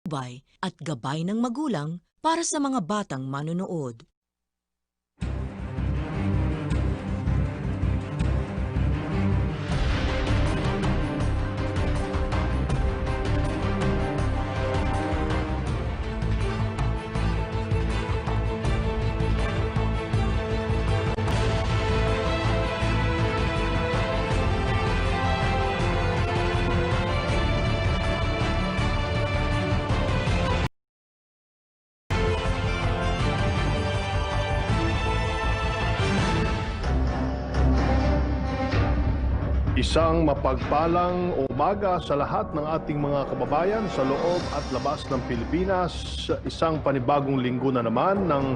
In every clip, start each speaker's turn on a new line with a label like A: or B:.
A: patnubay at gabay ng magulang para sa mga batang manonood.
B: Isang mapagpalang umaga sa lahat ng ating mga kababayan sa loob at labas ng Pilipinas. Isang panibagong linggo na naman ng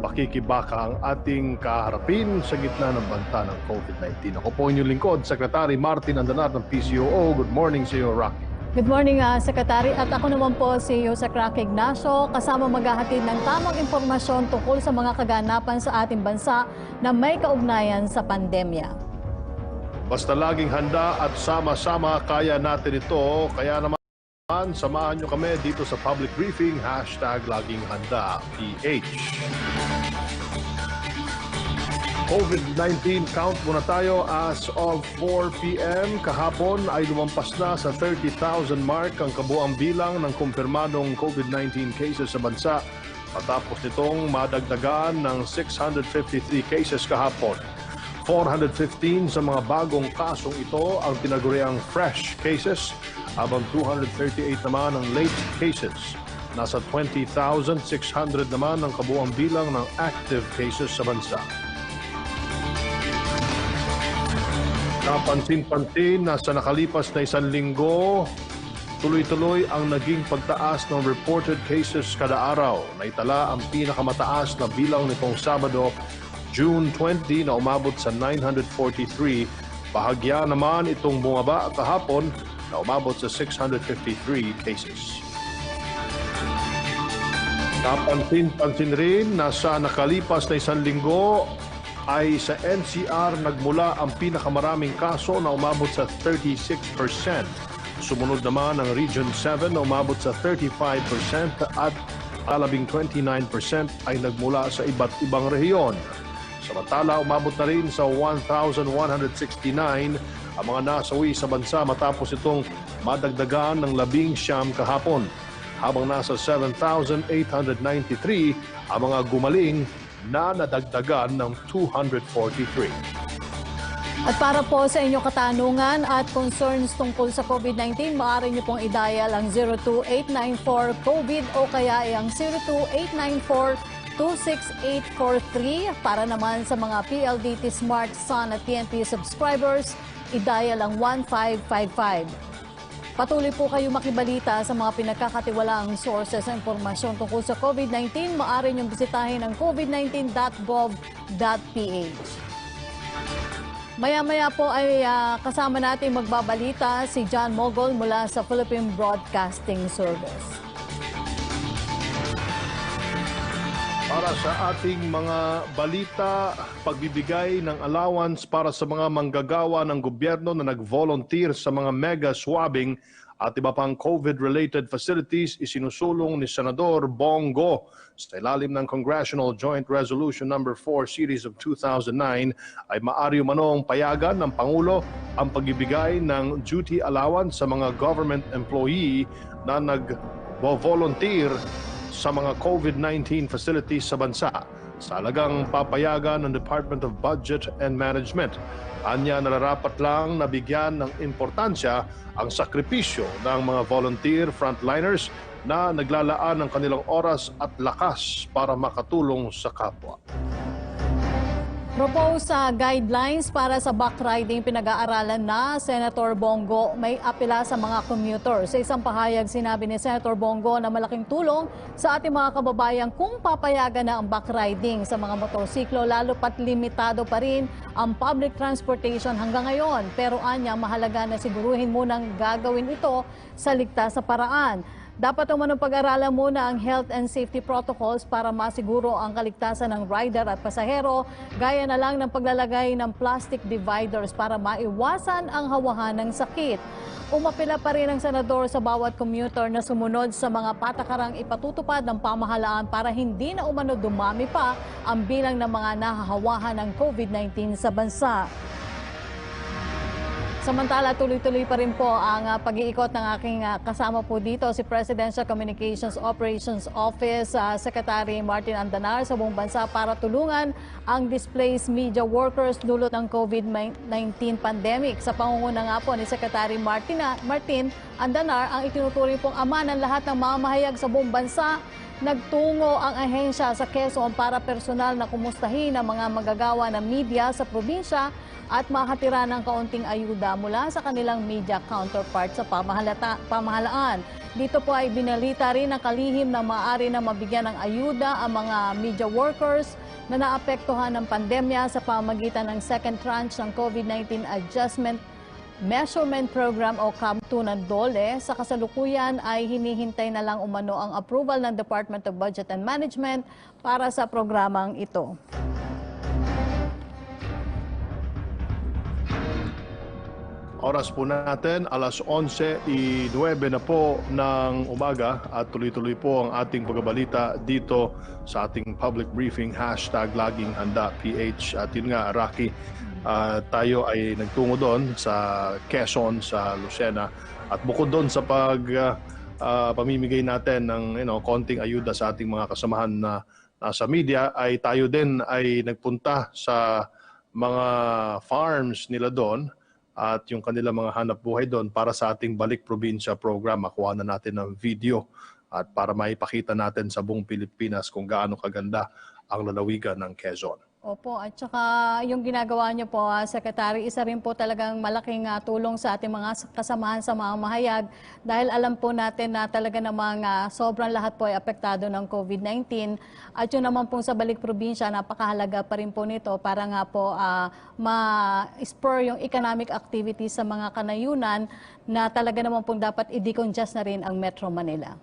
B: pakikibaka ang ating kaharapin sa gitna ng banta ng COVID-19. Ako po inyong lingkod, Secretary Martin Andanar ng PCOO. Good morning sa iyo, Rocky.
C: Good morning, Secretary. At ako naman po si Jose Rocky Ignacio, kasama maghahatid ng tamang impormasyon tungkol sa mga kaganapan sa ating bansa na may kaugnayan sa pandemya.
B: Basta laging handa at sama-sama kaya natin ito. Kaya naman, samahan nyo kami dito sa public briefing, #LagingHandaPH. COVID-19 count muna tayo as of 4 p.m. Kahapon ay lumampas na sa 30,000 mark ang kabuang bilang ng kumpirmadong COVID-19 cases sa bansa. Matapos nitong madagdagan ng 653 cases kahapon. 415 sa mga bagong kasong ito ang tinaguriang fresh cases, habang 238 naman ang late cases. Nasa 20,600 naman ang kabuang bilang ng active cases sa bansa. Napansin-pansin na sa nakalipas na isang linggo, tuloy-tuloy ang naging pagtaas ng reported cases kada araw. Naitala ang pinakamataas na bilang nitong Sabado, June 20 na umabot sa 943. Bahagya naman itong bumaba kahapon na umabot sa 653 cases. Napansin-pansin rin na sa nakalipas na isang linggo ay sa NCR nagmula ang pinakamaraming kaso na umabot sa 36%. Sumunod naman ang Region 7 na umabot sa 35% at alabing 29% ay nagmula sa iba't ibang rehiyon. Samantala, umabot na rin sa 1,169 ang mga nasawi sa bansa matapos itong madagdagan ng 19 kahapon, habang nasa 7,893 ang mga gumaling na nadagdagan ng 243.
C: At para po sa inyong katanungan at concerns tungkol sa COVID-19, maaari niyo pong i-dial ang 02894-COVID o kaya ay ang 02894-26843. Para naman sa mga PLDT Smart, Sun at TNT subscribers, i-dial ang 1555. Patuloy po kayo makibalita sa mga pinagkakatiwalaang sources ng impormasyon tungkol sa COVID-19. Maaari niyong bisitahin ang covid19.gov.ph. Maya-maya po ay kasama natin magbabalita si John Mogol mula sa Philippine Broadcasting Service.
B: Para sa ating mga balita, pagbibigay ng allowance para sa mga manggagawa ng gobyerno na nag-volunteer sa mga mega swabbing at iba pang COVID-related facilities isinusulong ni Senador Bongo. Sa ilalim ng Congressional Joint Resolution No. 4 Series of 2009 ay maaari umanong payagan ng Pangulo ang pagbibigay ng duty allowance sa mga government employee na nag-volunteer sa mga COVID-19 facilities sa bansa sa halagang papayagan ng Department of Budget and Management. Anya, nararapat lang na bigyan ng importansya ang sakripisyo ng mga volunteer frontliners na naglalaan ng kanilang oras at lakas para makatulong sa kapwa.
C: Propose sa guidelines para sa backriding pinag-aaralan na Senator Bongo may apela sa mga commuter. Sa isang pahayag, sinabi ni Senator Bongo na malaking tulong sa ating mga kababayan kung papayagan na ang backriding sa mga motorsiklo, lalo pat limitado pa rin ang public transportation hanggang ngayon. Pero anya, mahalaga na siguruhin munang gagawin ito sa ligtas na paraan. Dapat umanong pag-aralan muna ang health and safety protocols para masiguro ang kaligtasan ng rider at pasahero, gaya na lang ng paglalagay ng plastic dividers para maiwasan ang hawahan ng sakit. Umapila pa rin ang senador sa bawat commuter na sumunod sa mga patakarang ipatutupad ng pamahalaan para hindi na umano dumami pa ang bilang ng mga nahahawahan ng COVID-19 sa bansa. Samantala, tuloy-tuloy pa rin po ang pag-iikot ng aking kasama po dito, si Presidential Communications Operations Office Secretary Martin Andanar sa buong bansa para tulungan ang displaced media workers dulot ng COVID-19 pandemic. Sa pangunguna nga po ni Secretary Martin Andanar, ang itinuturing pong ama ng lahat ng mamahayag sa buong bansa, nagtungo ang ahensya sa Quezon para personal na kumustahin ang mga manggagawa ng media sa probinsya at makatira ng kaunting ayuda mula sa kanilang media counterpart sa pamahalaan. Dito po ay binalita rin ang kalihim na maaari na mabigyan ng ayuda ang mga media workers na naapektuhan ng pandemya sa pamamagitan ng second tranche ng COVID-19 Adjustment Measurement Program o CAM2 ng DOLE. Sa kasalukuyan ay hinihintay na lang umano ang approval ng Department of Budget and Management para sa programang ito.
B: Oras po natin, alas 11:09 na po ng umaga at tuloy-tuloy po ang ating pagbabalita dito sa ating public briefing, #LagingHandaPH. At yun nga, Rocky, tayo ay nagtungo doon sa Quezon, sa Lucena. At bukod doon sa pamimigay natin ng konting ayuda sa ating mga kasamahan na nasa media, ay tayo din ay nagpunta sa mga farms nila doon at yung kanilang mga hanap buhay doon para sa ating Balik Probinsya program. Makuha na natin ng video at para maipakita natin sa buong Pilipinas kung gaano kaganda ang lalawigan ng Quezon.
C: Opo, at saka yung ginagawa niyo po, Secretary, isa rin po talagang malaking tulong sa ating mga kasamahan sa mga mahayag dahil alam po natin na talaga namang sobrang lahat po ay apektado ng COVID-19 at yun naman po sa Balik Probinsya, napakahalaga pa rin po nito para nga po ma-spur yung economic activity sa mga kanayunan na talaga naman po dapat i-decongest na rin ang Metro Manila.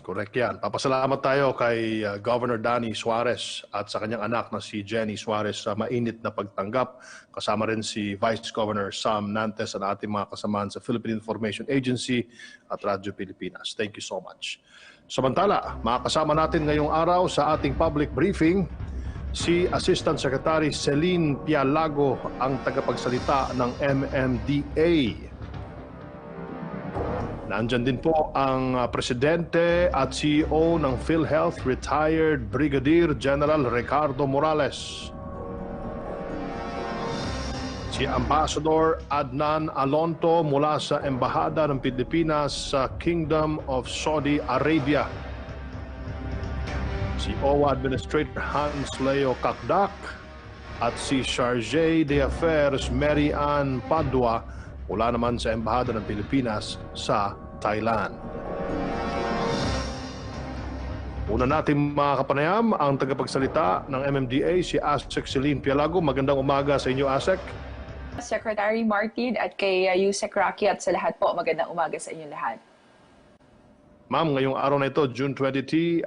B: Correct yan. Papasalamat tayo kay Governor Danny Suarez at sa kanyang anak na si Jenny Suarez sa mainit na pagtanggap. Kasama rin si Vice Governor Sam Nantes at ating mga kasamahan sa Philippine Information Agency at Radyo Pilipinas. Thank you so much. Samantala, makakasama natin ngayong araw sa ating public briefing si Assistant Secretary Celine Pialago, ang tagapagsalita ng MMDA. Nandyan din po ang Presidente at CEO ng PhilHealth, retired Brigadier General Ricardo Morales. Si Ambassador Adnan Alonto mula sa Embahada ng Pilipinas sa Kingdom of Saudi Arabia. Si OWA Administrator Hans Leo Kakdak at si Chargé d'Affaires Mary Ann Padua mula naman sa Embahada ng Pilipinas sa Thailand. Una natin mga kapanayam, ang tagapagsalita ng MMDA, si ASEC Celine Pialago. Magandang umaga sa inyo, ASEC.
D: Secretary Martin at kay Yusek Rocky at sa lahat po, magandang umaga sa inyo lahat.
B: Ma'am, ngayong araw na ito, June 22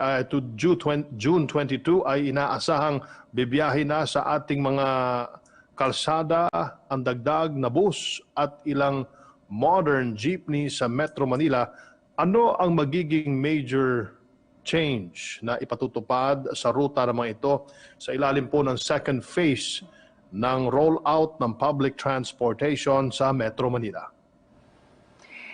B: ay inaasahang bibiyahe na sa ating mga kalsada ang dagdag na bus at ilang modern jeepney sa Metro Manila. Ano ang magiging major change na ipatutupad sa ruta ng mga ito sa ilalim po ng second phase ng rollout ng public transportation sa Metro Manila?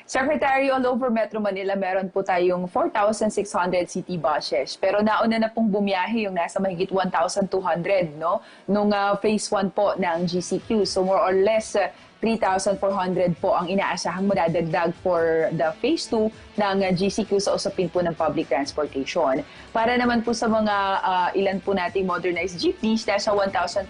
D: Secretary, all over Metro Manila, meron po tayong 4,600 city buses. Pero nauna na pong bumiyahe yung nasa mahigit 1,200, no? Nung phase 1 po ng GCQ. So more or less, 3,400 po ang inaasahang madadagdag for the phase 2 ng GCQ sa usapin po ng public transportation. Para naman po sa mga ilan po nating modernized jeepneys, nasa 1,500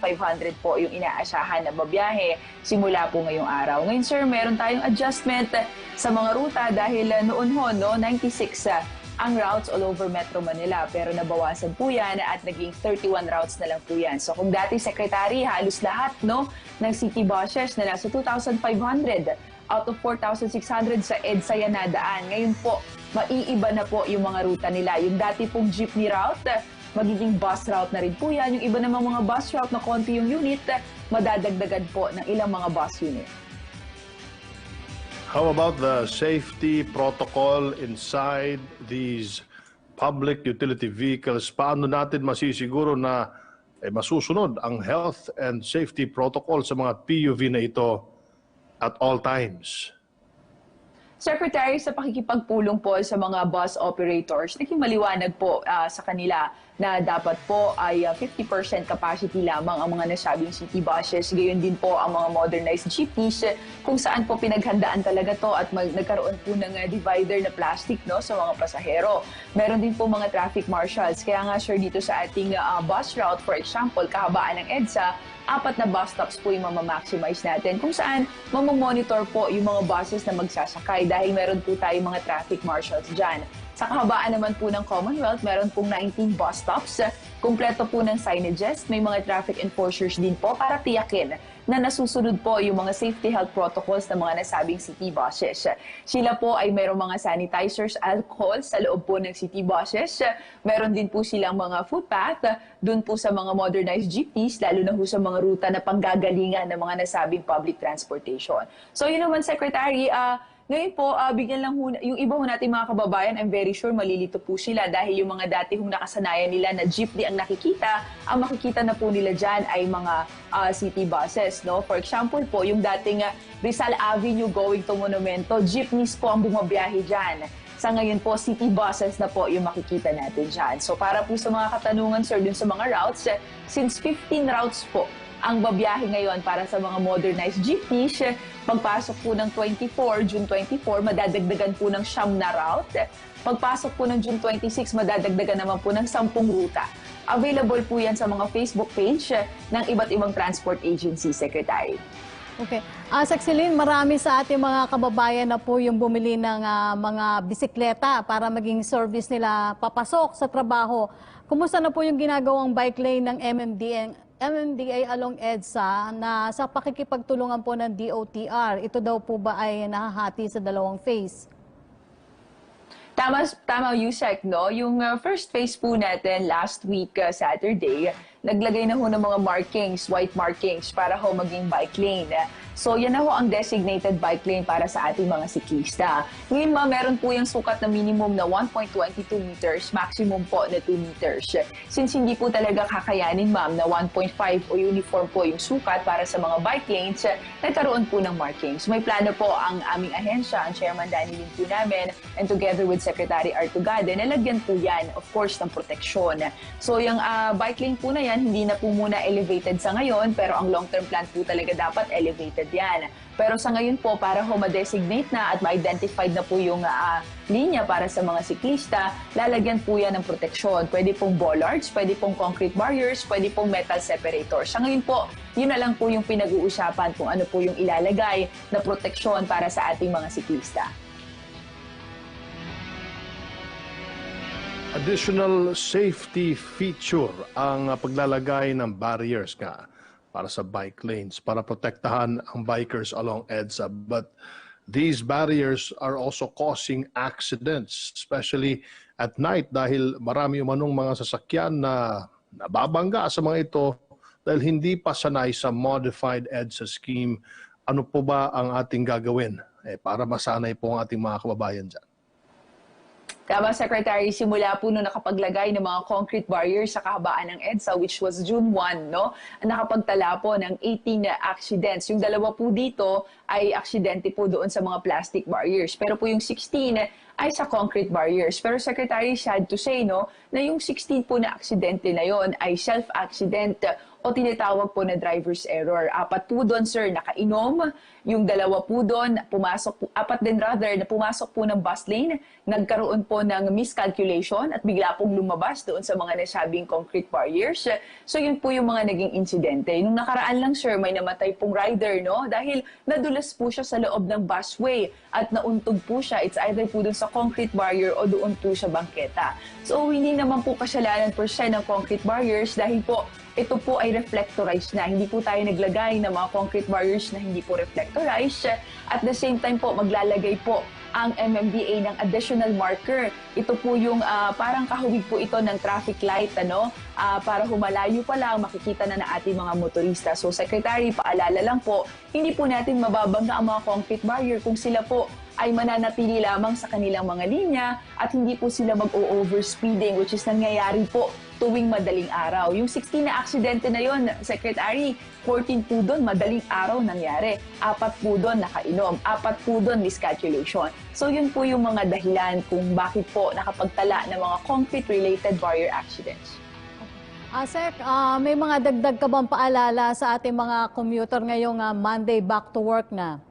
D: po yung inaasahan na babiyahe simula po ngayong araw. Ngayon sir, meron tayong adjustment sa mga ruta dahil noon ho, no, 96 ang routes all over Metro Manila. Pero nabawasan po yan at naging 31 routes na lang po yan. So kung dati, Secretary, halos lahat no, ng city buses na nasa 2,500 out of 4,600 sa EDSA yan nadaan. Ngayon po, maiiba na po yung mga ruta nila. Yung dati pong jeepney route, magiging bus route na rin po yan. Yung iba namang mga bus route na konti yung unit, madadagdagan po ng ilang mga bus unit.
B: How about the safety protocol inside these public utility vehicles? Paano natin masisiguro na masusunod ang health and safety protocol sa mga PUV na ito at all times?
D: Secretary, sa pakikipagpulong po sa mga bus operators, naging maliwanag po sa kanila na dapat po ay 50% capacity lamang ang mga nasabing city buses. Gayon din po ang mga modernized jeepneys kung saan po pinaghandaan talaga to at nagkaroon po ng divider na plastic, no, sa mga pasahero. Meron din po mga traffic marshals. Kaya nga sir, dito sa ating bus route, for example, kahabaan ng EDSA, 4 na bus stops po yung mamamaximize natin kung saan mamamonitor po yung mga buses na magsasakay dahil meron po tayong mga traffic marshals dyan. Sa kahabaan naman po ng Commonwealth, meron pong 19 bus stops. Kumpleto po ng signages. May mga traffic enforcers din po para tiyakin na nasusunod po yung mga safety health protocols ng mga nasabing city buses. Sila po ay mayroong mga sanitizers, alcohol sa loob po ng city buses. Meron din po silang mga footpath dun po sa mga modernized jeepneys, lalo na po sa mga ruta na panggagalingan ng mga nasabing public transportation. So yun naman, Secretary, ngayon po, bigyan lang yung iba ho nating mga kababayan, I'm very sure malilito po sila dahil yung mga dati hong nakasanayan nila na jeepney ang nakikita, ang makikita na po nila dyan ay mga city buses. No? For example po, yung dating Rizal Avenue going to Monumento, jeepneys po ang bumabiyahe dyan. Sa ngayon po, city buses na po yung makikita natin dyan. So para po sa mga katanungan, sir, dun sa mga routes, since 15 routes po ang babiyahe ngayon para sa mga modernized jeepneys, pagpasok po ng June 24, madadagdagan po ng 9 na route. Pagpasok po ng June 26, madadagdagan naman po ng 10 ruta. Available po yan sa mga Facebook page ng iba't ibang transport agency, Secretary.
C: Okay. Sexilin, marami sa ating mga kababayan na po yung bumili ng mga bisikleta para maging service nila papasok sa trabaho. Kumusta na po yung ginagawang bike lane ng MMDA along EDSA na sa pakikipagtulungan po ng DOTR? Ito daw po ba ay nahahati sa dalawang phase?
D: Tama, Yusek, no? Yung first phase po natin last week, Saturday, naglagay na ho ng mga markings, white markings, para ho maging bike lane. So, yan na ho ang designated bike lane para sa ating mga siklista. Ngayon, meron po yung sukat na minimum na 1.22 meters, maximum po na 2 meters. Since hindi po talaga kakayanin, ma'am, na 1.5 o uniform po yung sukat para sa mga bike lanes, nagkaroon po ng markings. May plano po ang aming ahensya, ang Chairman Danny Lim po namin, and together with Secretary Artugade, nalagyan po yan, of course, ng proteksyon. So, yung bike lane po na yan, hindi na po muna elevated sa ngayon, pero ang long-term plan po talaga dapat elevated yan. Pero sa ngayon po, para ho ma-designate na at ma-identified na po yung linya para sa mga siklista, lalagyan po yan ng proteksyon. Pwede pong bollards, pwede pong concrete barriers, pwede pong metal separators. Sa ngayon po, yun na lang po yung pinag-uusapan kung ano po yung ilalagay na proteksyon para sa ating mga siklista.
B: Additional safety feature ang paglalagay ng barriers nga para sa bike lanes, para protektahan ang bikers along EDSA. But these barriers are also causing accidents, especially at night dahil marami umanong mga sasakyan na nababangga sa mga ito dahil hindi pa sanay sa modified EDSA scheme. Ano po ba ang ating gagawin para masanay po ang ating mga kababayan dyan?
D: Tama, Secretary, simula po nung nakapaglagay ng mga concrete barriers sa kahabaan ng EDSA, which was June 1, no? Nakapagtala po ng 18 na accidents. Yung 2 po dito ay aksidente po doon sa mga plastic barriers. Pero po yung 16 ay sa concrete barriers. Pero Secretary, sad to say, no, na yung 16 po na aksidente na yon ay self-accident o tinatawag po na driver's error. 4 po doon, sir, nakainom. Yung 2 po doon, pumasok po, 4 din rather, na pumasok po ng bus lane, nagkaroon po ng miscalculation at bigla pong lumabas doon sa mga nasabing concrete barriers. So yun po yung mga naging insidente. Nung nakaraan lang, sir, may namatay pong rider, no? Dahil nadulas po siya sa loob ng busway at nauntog po siya. It's either po doon sa concrete barrier o doon po sa bangketa. So hindi naman po kasalanan per se ng concrete barriers dahil po ito po ay reflectorized na. Hindi po tayo naglagay ng mga concrete barriers na hindi po reflectorized. At the same time po, maglalagay po ang MMDA ng additional marker. Ito po yung parang kahawig po ito ng traffic light, para humalayo pa lang makikita na ng ating mga motorista. So Secretary, paalala lang po, hindi po natin mababangga ang mga concrete barrier kung sila po ay mananatili lamang sa kanilang mga linya at hindi po sila mag-overspeeding, which is nangyayari po tuwing madaling araw. Yung 16 na aksidente na yon, Secretary, 14 po doon madaling araw nangyari. 4 po doon nakainom. 4 po doon miscalculation. So yun po yung mga dahilan kung bakit po nakapagtala ng mga concrete-related barrier accidents.
C: Sec, may mga dagdag ka bang paalala sa ating mga commuter ngayong Monday back to work na?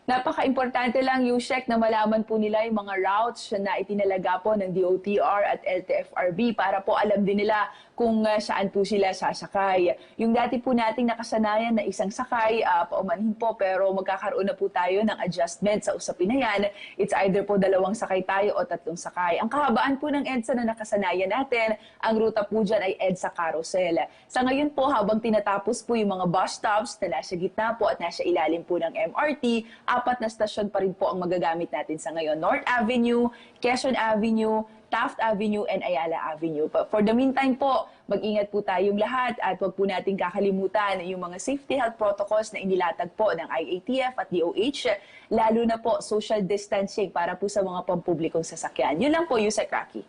D: Napaka-importante lang, Yusek, na malaman po nila yung mga routes na itinalaga po ng DOTR at LTFRB para po alam din nila kung saan po sila sasakay. Yung dati po nating nakasanayan na isang sakay, paumanhin po, pero magkakaroon na po tayo ng adjustment sa usapin na yan. It's either po 2 sakay tayo o 3 sakay. Ang kahabaan po ng EDSA na nakasanayan natin, ang ruta po dyan ay EDSA Carousel. Sa ngayon po, habang tinatapos po yung mga bus stops na nasa gitna po at nasa ilalim po ng MRT, 4 na stasyon pa rin po ang magagamit natin sa ngayon. North Avenue, Quezon Avenue, Taft Avenue, and Ayala Avenue. But for the meantime po, mag-ingat po tayong lahat at huwag po natin kakalimutan yung mga safety health protocols na inilatag po ng IATF at DOH, lalo na po social distancing para po sa mga pampublikong sasakyan. Yun lang po, Yusek Rocky.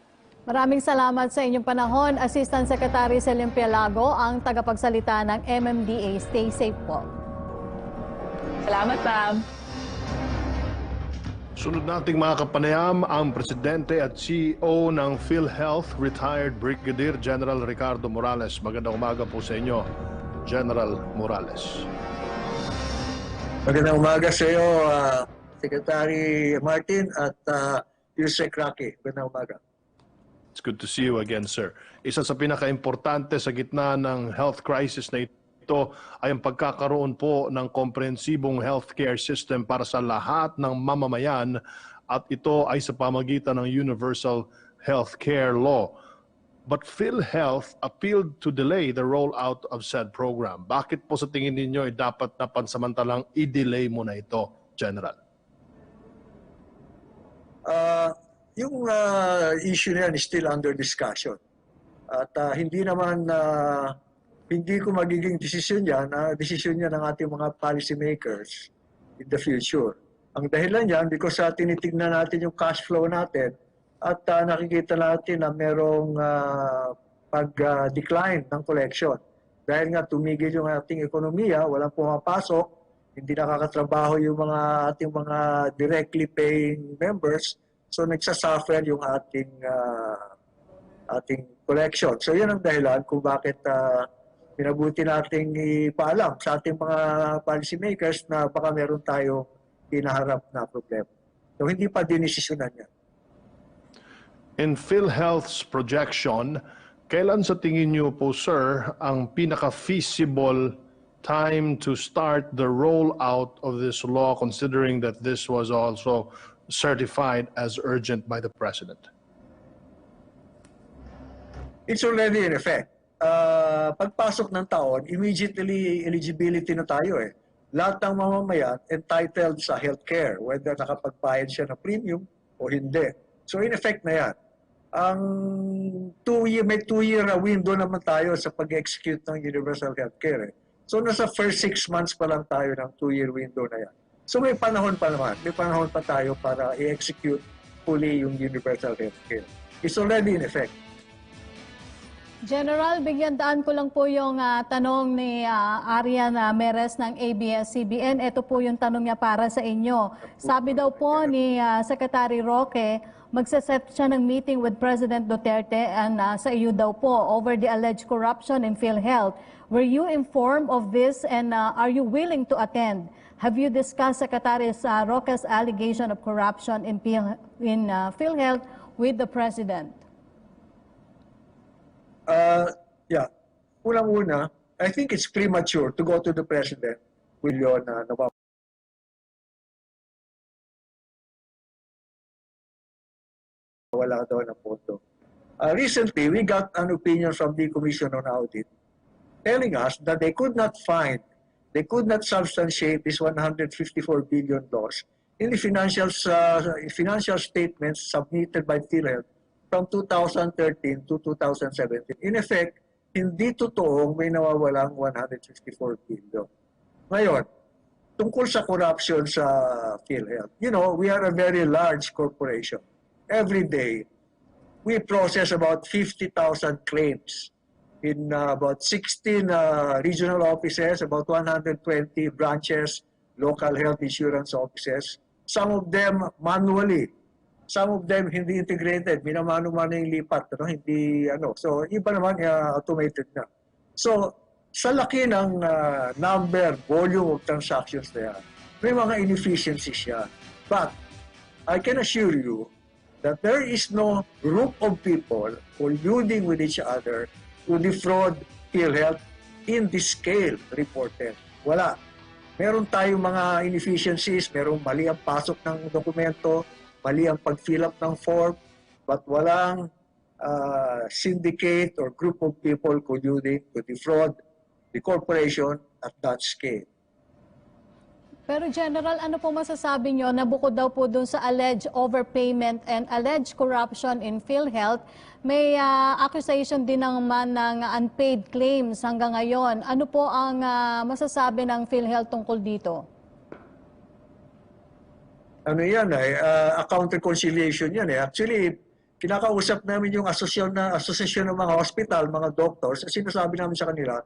C: Maraming salamat sa inyong panahon. Assistant Secretary Celine Pialago, ang tagapagsalita ng MMDA. Stay safe po.
D: Salamat, ma'am.
B: Sunod nating mga kapanayam, ang Presidente at CEO ng PhilHealth, retired Brigadier General Ricardo Morales. Magandang umaga po sa inyo, General Morales.
E: Magandang umaga sa iyo, Secretary Martin at Yusek Rocky. Magandang umaga.
B: It's good to see you again, sir. Isa sa pinaka-importante sa gitna ng health crisis na ito ay ang pagkakaroon po ng komprehensibong healthcare system para sa lahat ng mamamayan at ito ay sa pamagitan ng Universal Healthcare Law. But PhilHealth appealed to delay the rollout of said program. Bakit po sa tingin ninyo ay dapat na pansamantalang i-delay mo na ito, General?
E: Yung issue na yan is still under discussion. At hindi naman hindi ko magiging desisyon yan, desisyon yan ng ating mga policy makers in the future. Ang dahilan yan, because tinitignan natin yung cash flow natin at nakikita natin na merong pag-decline ng collection. Dahil nga tumigil yung ating ekonomiya, walang pumapasok, hindi nakakatrabaho yung ating mga directly paying members, so nagsasuffer yung ating collection. So yan ang dahilan kung bakit pinabuti nating ipaalam sa ating mga policy makers na baka meron tayong hinaharap na problema. So hindi pa dinesisyonan yan.
B: In PhilHealth's projection, kailan sa tingin niyo po, sir, ang pinaka-feasible time to start the rollout of this law, considering that this was also certified as urgent by the President?
E: It's already in effect. Pagpasok ng taon, immediately eligibility na tayo eh. Lahat ng mamamayan entitled sa healthcare, whether nakapagbayad siya ng premium o hindi. So in effect na yan. Ang may 2-year window naman tayo sa pag-execute ng universal healthcare. So nasa first 6 months pa lang tayo ng 2-year window na yan. So may panahon pa naman. May panahon pa tayo para i-execute fully yung universal healthcare. It's already in effect.
C: General, bigyan daan ko lang po yung tanong ni Arian Meres ng ABS-CBN. Ito po yung tanong niya para sa inyo. Sabi daw po ni Secretary Roque, magsaset siya ng meeting with President Duterte and sa iyo daw po over the alleged corruption in PhilHealth. Were you informed of this and are you willing to attend? Have you discussed Secretary Roque's allegation of corruption in PhilHealth with the President?
E: Yeah. Unang-una, I think it's premature to go to the President with yun na wala daw ng pondo. Recently, we got an opinion from the Commission on Audit telling us that they could not substantiate this $154 billion in the financial statements submitted by PhilHealth from 2013 to 2017. In effect, hindi totoong may nawawalang 164 billion. Ngayon, tungkol sa corruption sa PhilHealth, you know, we are a very large corporation. Every day, we process about 50,000 claims in about 16 regional offices, about 120 branches, local health insurance offices. Some of them manually, some of them hindi integrated, minamano-mano yung lipat, no? Hindi ano. So iba naman automated na. So sa laki ng volume of transactions na yan, may mga inefficiencies yan. But I can assure you that there is no group of people colluding with each other to defraud PhilHealth in this scale reported. Wala. Meron tayong mga inefficiencies, merong mali ang pasok ng dokumento, mali ang pag-fill up ng form, but walang syndicate or group of people colluding to defraud the corporation at that scale.
C: Pero General, ano po masasabi nyo na bukod daw po dun sa alleged overpayment and alleged corruption in PhilHealth, may accusation din naman ng unpaid claims hanggang ngayon. Ano po ang masasabi ng PhilHealth tungkol dito?
E: Ano yan account reconciliation yan Actually, kinakausap namin yung asosasyon ng mga hospital, mga doctors, sinasabi namin sa kanila,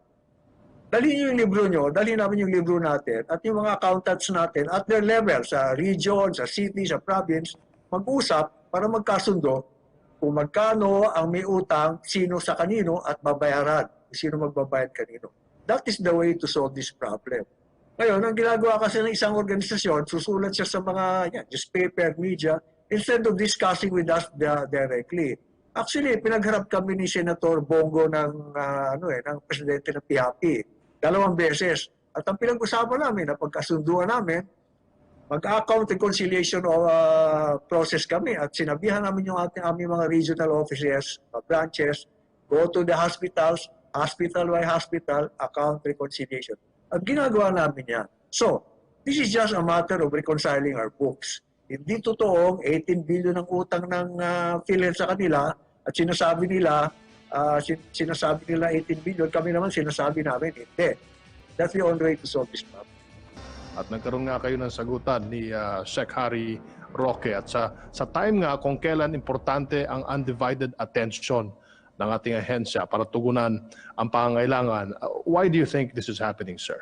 E: dalhin niyo yung libro nyo, dalhin namin yung libro natin at yung mga accountants natin at their level, sa region, sa city, sa province, mag-usap para magkasundo kung magkano ang may utang, sino sa kanino at babayaran, sino magbabayad kanino. That is the way to solve this problem. Ngayon, ang ginagawa kasi ng isang organisasyon, susulat siya sa mga newspaper, media, instead of discussing with us directly. Actually, pinagharap kami ni Senator Bongo ng presidente ng PHP. 2 beses. At ang pinag-usapan namin, na pagkasunduan namin, mag-account reconciliation process kami at sinabihan namin yung aming mga regional offices, branches, go to the hospitals, hospital by hospital, account reconciliation. At ginagawa namin yan. So, this is just a matter of reconciling our books. Hindi totoong 18 billion ang utang ng PhilHealth sa kanila at sinasabi nila 18 billion, kami naman sinasabi namin, hindi. That's the only way to solve this problem.
B: At nagkaroon nga kayo ng sagutan ni Sec. Harry Roque. At sa time nga kung kailan importante ang undivided attention ng ating ahensya para tugunan ang pangangailangan, why do you think this is happening, sir?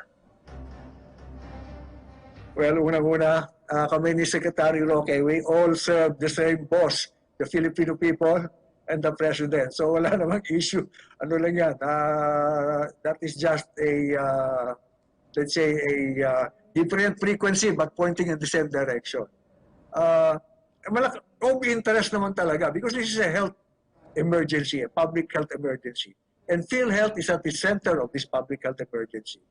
E: Well, unang-una, kami ni Secretary Roque, we all serve the same boss, the Filipino people and the President. So wala namang issue. Ano lang yan? That is just let's say, a different frequency but pointing in the same direction. Of interest naman talaga because this is a health emergency, a public health emergency. And PhilHealth is at the center of this public health emergency.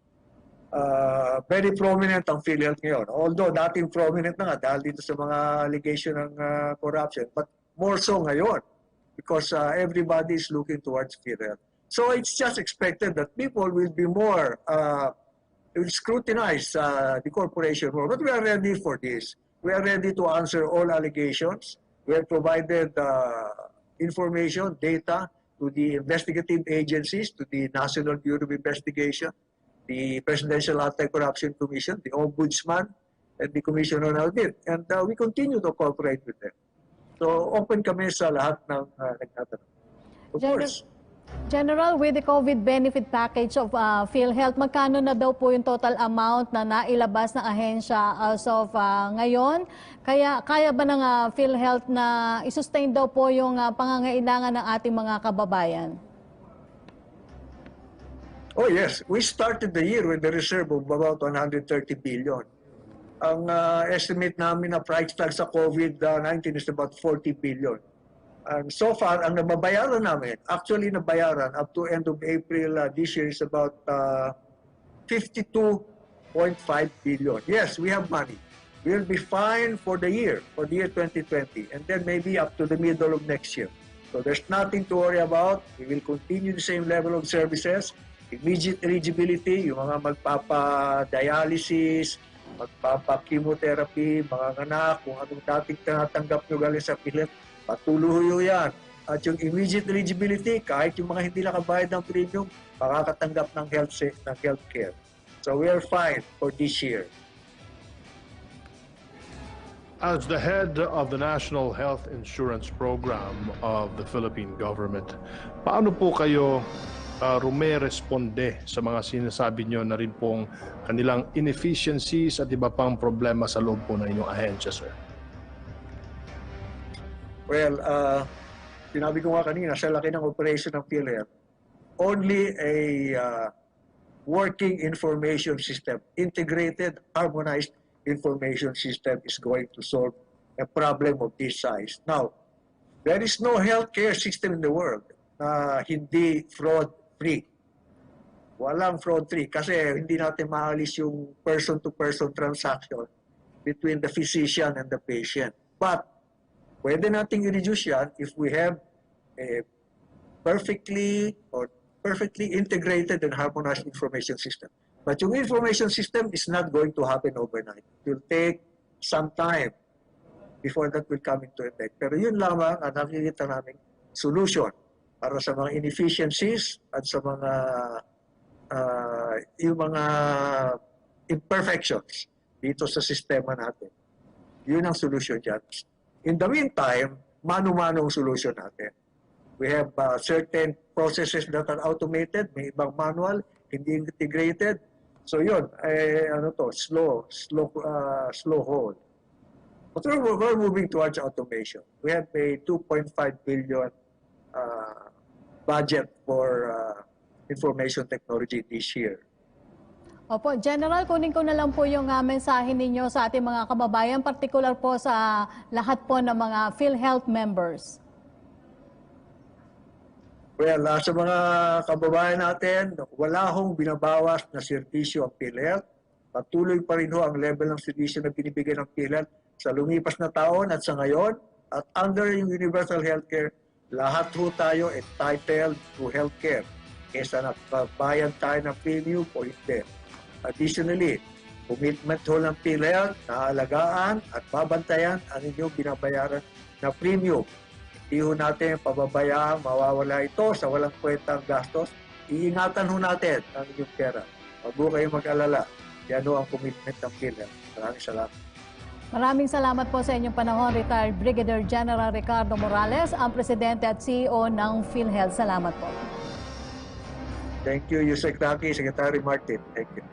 E: Very prominent ang PhilHealth ngayon. Although dating prominent na nga dahil dito sa mga allegation ng corruption, but more so ngayon because everybody is looking towards PhilHealth. So it's just expected that people will be more, will scrutinize the corporation more. But we are ready for this. We are ready to answer all allegations. We have provided information, data to the investigative agencies, to the National Bureau of Investigation, the Presidential Anti-Corruption Commission, the Ombudsman, and the Commission on Audit. And we continue to cooperate with them. So open kami sa lahat ng nagtatanong. Of course.
C: General, with the COVID benefit package of PhilHealth, magkano na daw po yung total amount na nailabas ng ahensya as of ngayon? Kaya ba ng PhilHealth na isustain daw po yung pangangailangan ng ating mga kababayan?
E: Oh yes, we started the year with a reserve of about 130 billion. Ang estimate namin na price tag sa COVID-19 is about 40 billion. And so far, ang nababayaran namin, actually nabayaran up to end of April this year is about 52.5 billion. Yes, we have money. We will be fine for the year 2020, and then maybe up to the middle of next year. So there's nothing to worry about. We will continue the same level of services, immediate eligibility, yung mga magpapa-dialysis, magpapa-chemotherapy, mga anak, kung anong dating tinatanggap nyo galing sa PhilHealth, patuloy yan. At yung immediate eligibility, kahit yung mga hindi nakabayad ng premium, makakatanggap ng health care. So we are fine for this year.
B: As the head of the National Health Insurance Program of the Philippine government, paano po kayo rumeresponde sa mga sinasabi nyo na rin pong kanilang inefficiencies at iba pang problema sa loob po ng inyong ahensya, sir?
E: Well, sinabi ko nga kanina, sa laki ng operation ng PhilHealth, only a working information system, integrated, harmonized information system is going to solve a problem of this size. Now, there is no healthcare system in the world na hindi fraud-free. Walang fraud-free kasi hindi natin maalis yung person-to-person transaction between the physician and the patient. But, pwede nating i-reduce yan if we have a perfectly integrated and harmonized information system. But yung information system is not going to happen overnight. It will take some time before that will come into effect. Pero yun lamang ang nakikita namin solution para sa mga inefficiencies at sa mga yung mga imperfections dito sa sistema natin. Yun ang solution dyan. In the meantime, mano-mano ang solution natin. We have certain processes that are automated, may ibang manual, hindi integrated. So yun, slow hold. But we're moving towards automation. We have a 2.5 billion budget for information technology this year.
C: Opo, General, kunin ko na lang po yung mensahe ninyo sa ating mga kababayan, partikular po sa lahat po ng mga PhilHealth members.
E: Well, sa mga kababayan natin, wala hong binabawas na serbisyo ang PhilHealth. Patuloy pa rin ho ang level ng serbisyo na binibigay ng PhilHealth sa lumipas na taon at sa ngayon. At under yung universal healthcare, lahat ho tayo entitled to healthcare. Kesa nagbabayad tayo ng premium o hindi. Additionally, commitment ho ng PhilHealth na alagaan at babantayan ang inyong binabayaran na premium. Hindi ho natin pababayaan, mawawala ito sa walang kwentang gastos. Iingatan ho natin ang inyong pera. Huwag ho kayong mag-alala. Yan ho ang commitment ng PhilHealth. Maraming salamat.
C: Maraming salamat po sa inyong panahon, retired Brigadier General Ricardo Morales, ang Presidente at CEO ng PhilHealth. Salamat po.
E: Thank you, Yusek Taki, Secretary Martin. Thank you.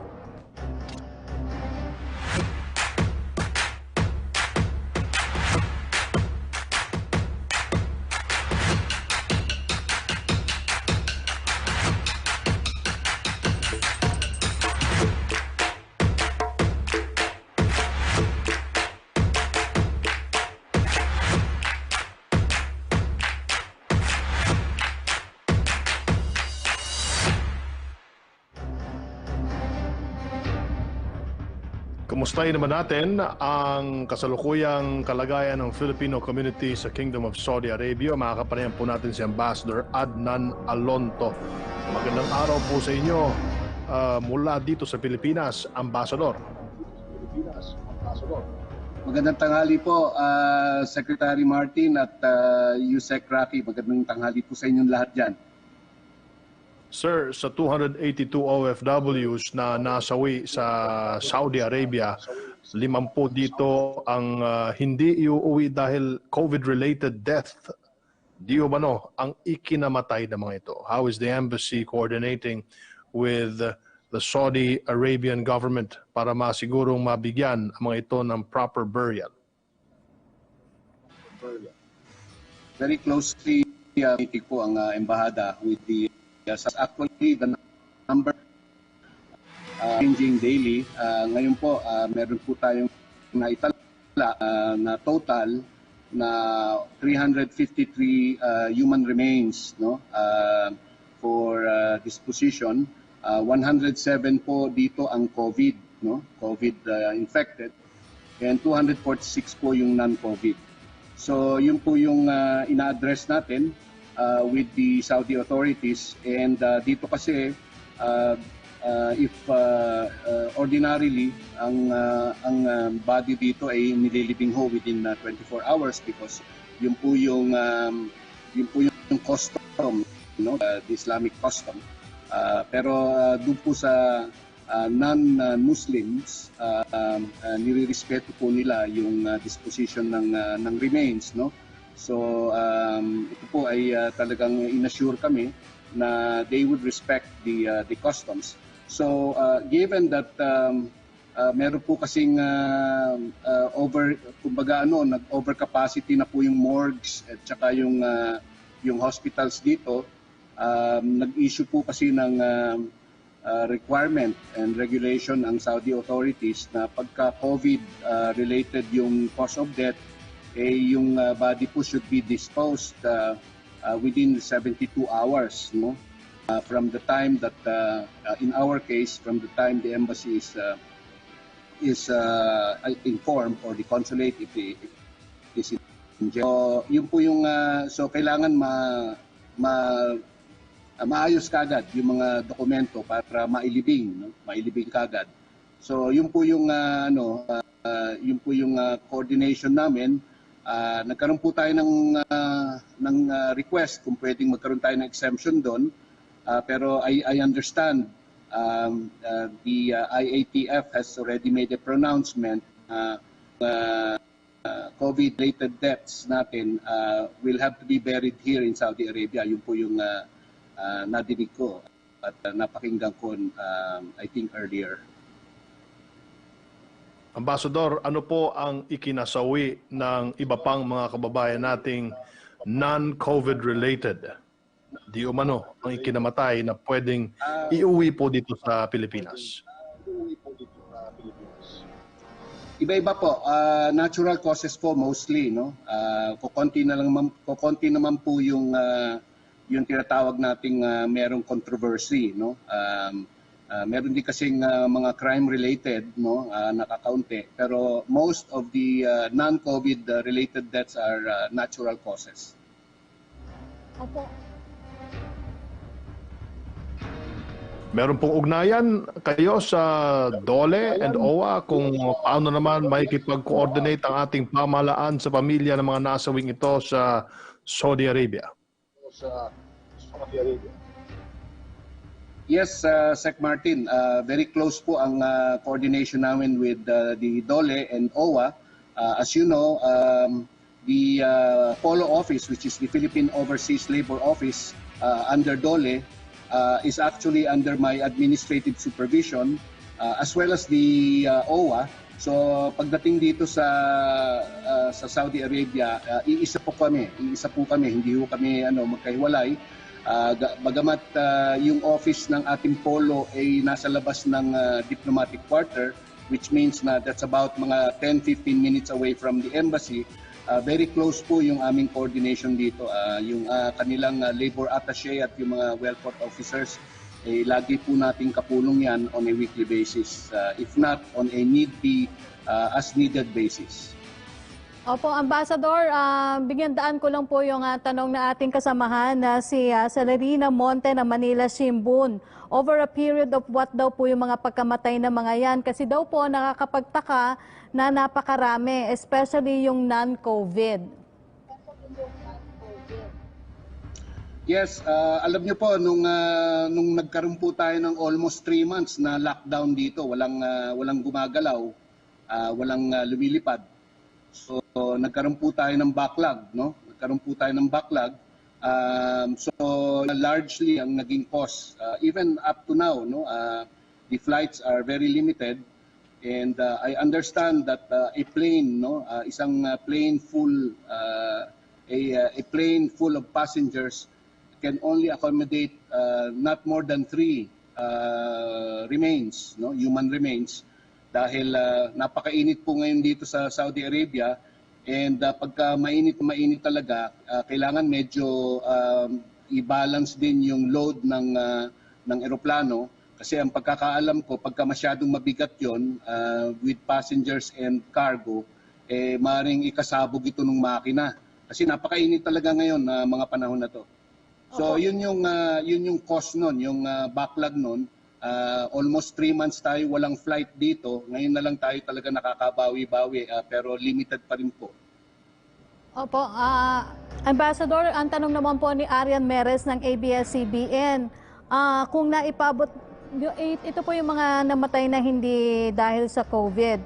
B: Kumustahin naman natin ang kasalukuyang kalagayan ng Filipino community sa Kingdom of Saudi Arabia. Makakapanayan po natin si Ambassador Adnan Alonto. Magandang araw po sa inyo mula dito sa Pilipinas, Ambassador.
F: Magandang tanghali po, Secretary Martin at Yusek Raki. Magandang tanghali po sa inyong lahat dyan.
B: Sir, sa 282 OFWs na nasawi sa Saudi Arabia, 50 dito ang hindi iuuwi dahil COVID-related death. Di umano ang ikinamatay ng mga ito. How is the embassy coordinating with the Saudi Arabian government para masigurong mabigyan ang mga ito ng proper burial?
F: Very closely meeting po ang embahada with the actually the number changing daily. Ngayon po meron po tayong naitala na total na 353 human remains, no, for disposition. 107 po dito ang COVID, no, COVID infected, and 246 po yung non-COVID. So yun po yung ina-address natin with the Saudi authorities, and dito kasi if ordinarily body dito ay nililibing ho within 24 hours because yun po yung custom, no, the Islamic custom. Pero doon po sa non-Muslims, nirirespeto po nila yung disposition ng remains, no. So ito po ay talagang inassure kami na they would respect the customs. So given that meron po kasing nag-over capacity na po yung morgues at saka yung hospitals dito, nag-issue po kasi ng requirement and regulation ang Saudi authorities na pagka COVID related yung cause of death, yung body po should be disposed within 72 hours, no? From the time that, in our case, from the time the embassy is informed or the consulate if is in jail. So, yun po yung, so kailangan maayos kagad yung mga dokumento para mailibing, no? Mailibing kagad. So yun po yung coordination namin. Nagkaroon po tayo ng request kung pwedeng magkaroon tayo ng exemption doon. Pero I understand the IATF has already made a pronouncement COVID-related deaths natin will have to be buried here in Saudi Arabia. Yun po yung nadinig ko at napakinggan ko I think earlier.
B: Ambassador, ano po ang ikinasawi ng iba pang mga kababayan nating non-COVID related? Di umano ang ikinamatay na pwedeng iuwi po dito sa Pilipinas?
F: Iba-iba po. Natural causes po mostly, no? Kukonti naman po yung tinatawag nating merong controversy, no? Meron din kasing mga crime related, no, nakakaunti, pero most of the non-COVID related deaths are natural causes.
C: Opo.
B: Meron pong ugnayan kayo sa DOLE and OWA kung paano naman makikipag-coordinate ang ating pamahalaan sa pamilya ng mga nasawing ito sa Saudi Arabia?
F: Yes, Sec Martin, very close po ang coordination namin with the DOLE and OWA. As you know, the POLO office, which is the Philippine Overseas Labor Office under DOLE, is actually under my administrative supervision, as well as the OWA. So pagdating dito sa Saudi Arabia, iisa po kami, hindi po kami magkahiwalay. Bagamat yung office ng ating polo ay nasa labas ng diplomatic quarter, which means na that's about mga 10-15 minutes away from the embassy, very close po yung aming coordination dito. Yung kanilang labor attaché at yung mga welfare officers, lagi po nating kapulong yan on a weekly basis, if not on a need-be, as-needed basis.
C: Opo, Ambassador, bigyan daan ko lang po yung tanong na ating kasamahan na si Celerina Monte ng Manila Shimbun. Over a period of what daw po yung mga pagkamatay na mga yan? Kasi daw po nakakapagtaka na napakarami, especially yung non-COVID.
F: Yes, alam niyo po, nung nagkaroon po tayo ng almost 3 months na lockdown dito, walang gumagalaw, walang lumilipad. So nagkaroon po tayo ng backlog, no? So largely ang naging cost, even up to now, no, the flights are very limited, and I understand that a plane, no, isang plane full, a plane full of passengers can only accommodate not more than 3 remains, no, human remains. Dahil napakainit po ngayon dito sa Saudi Arabia, and pagka mainit talaga, kailangan medyo i-balance din yung load ng eroplano, kasi ang pagkakaalam ko, pagka masyadong mabigat yon with passengers and cargo, maaaring ikasabog ito ng makina, kasi napakainit talaga ngayon na mga panahon na to. So yun yung cost nun, yung backlog nun. Almost 3 months tayo walang flight dito. Ngayon na lang tayo talaga nakakabawi-bawi, pero limited pa rin po.
C: Opo, Ambassador, ang tanong naman po ni Arian Meres ng ABS-CBN, kung naipabot, ito po yung mga namatay na hindi dahil sa COVID.